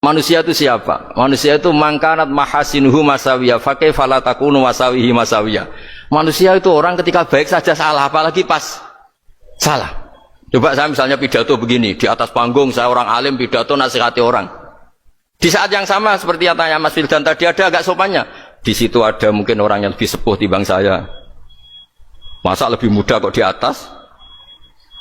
Manusia itu siapa? Manusia itu mangkanat mahasinuhu masawiyah fakih falatakunu masawihi masawiyah. Manusia itu orang ketika baik saja salah, apalagi pas salah. Coba saya misalnya pidato begini, di atas panggung saya orang alim pidato nasihati orang. Di saat yang sama seperti yang tanya Mas Wildan tadi, ada agak sopannya. Di situ ada mungkin orang yang lebih sepuh timbang saya. Masa lebih muda kok di atas?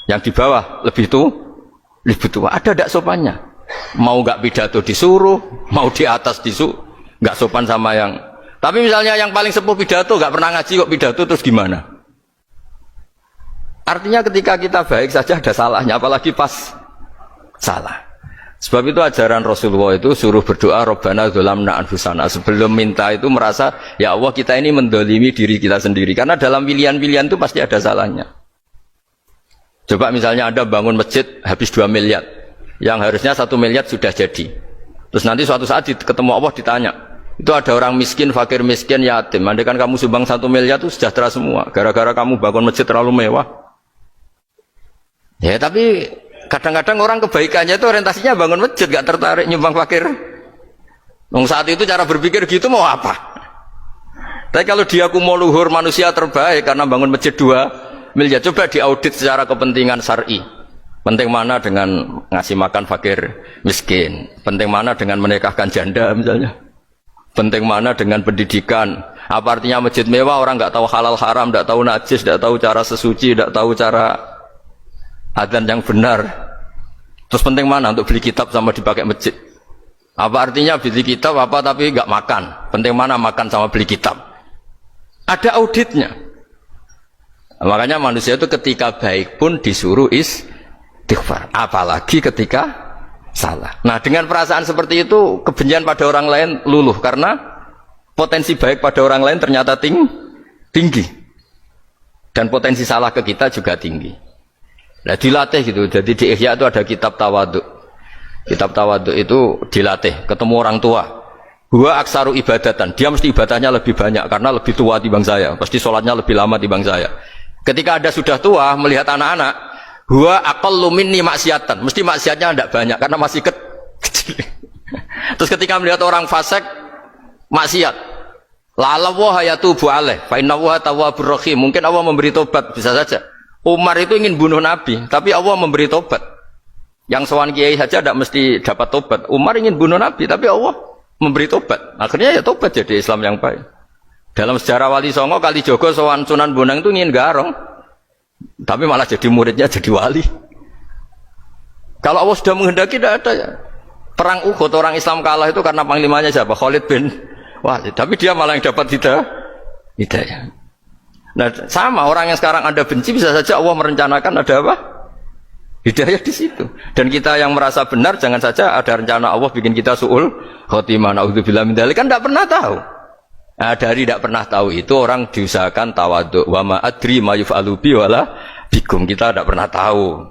Yang di bawah lebih tua. Ada agak sopannya. Mau nggak pidato disuruh, mau di atas disuruh, nggak sopan sama yang. Tapi misalnya yang paling sepuh pidato nggak pernah ngaji kok pidato, terus gimana? Artinya ketika kita baik saja ada salahnya, apalagi pas salah. Sebab itu ajaran Rasulullah itu suruh berdoa Rabbana dzolamna anfusana. Sebelum minta itu merasa, ya Allah kita ini mendolimi diri kita sendiri. Karena dalam pilihan-pilihan itu pasti ada salahnya. Coba misalnya Anda bangun masjid habis 2 miliar. Yang harusnya 1 miliar sudah jadi. Terus nanti suatu saat ketemu Allah ditanya, itu ada orang miskin, fakir miskin, yatim. Andai kan kamu sumbang 1 miliar itu sejahtera semua. Gara-gara kamu bangun masjid terlalu mewah. Ya tapi kadang-kadang orang kebaikannya itu orientasinya bangun masjid, gak tertarik nyumbang fakir. Saat itu cara berpikir gitu mau apa? Tapi kalau dia mau luhur manusia terbaik karena bangun masjid 2 miliar, coba diaudit secara kepentingan syar'i. Penting mana dengan ngasih makan fakir miskin? Penting mana dengan menikahkan janda misalnya? Penting mana dengan pendidikan? Apa artinya masjid mewah orang nggak tahu halal haram, nggak tahu najis, nggak tahu cara sesuci, nggak tahu cara adzan yang benar? Terus penting mana untuk beli kitab sama dipakai masjid? Apa artinya beli kitab apa tapi nggak makan? Penting mana makan sama beli kitab? Ada auditnya. Makanya manusia itu ketika baik pun disuruh istighfar, apalagi ketika salah. Nah dengan perasaan seperti itu kebencian pada orang lain luluh karena potensi baik pada orang lain ternyata tinggi dan potensi salah ke kita juga tinggi. Nah dilatih gitu. Jadi di Ihya itu ada kitab tawadhu. Kitab tawadhu itu dilatih ketemu orang tua. Huwa aksaru ibadatan, dia mesti ibadahnya lebih banyak karena lebih tua timbang saya, pasti sholatnya lebih lama timbang saya. Ketika Anda sudah tua melihat anak-anak, huwa aqallu minni maksiatan, mesti maksiatnya tidak banyak karena masih kecil. Terus ketika melihat orang fasik maksiat, la'allahu yatubu alaih fa innahu tawwabur rahim, mungkin Allah memberi tobat, bisa saja. Umar itu ingin bunuh Nabi, tapi Allah memberi tobat. Yang sowan kiai saja tidak mesti dapat tobat. Umar ingin bunuh Nabi, tapi Allah memberi tobat. Akhirnya ya tobat jadi Islam yang baik. Dalam sejarah Wali Songo, Kalijogo sowan Sunan Bonang itu ingin garong, tapi malah jadi muridnya jadi wali. Kalau Allah sudah menghendaki tidak ada ya. Perang Uhud orang Islam kalah itu karena panglimanya siapa? Khalid bin Walid. Tapi dia malah yang dapat hidayah. Nah sama orang yang sekarang Anda benci bisa saja Allah merencanakan ada apa? Hidayah di situ. Dan kita yang merasa benar jangan saja ada rencana Allah bikin kita su'ul khotimah. Na'udzubillah min dzalik, kan tidak pernah tahu. Nah, dari tidak pernah tahu itu orang diusahakan tawadhu. Wa ma adri ma yuf'alu bi wala bikum, kita tidak pernah tahu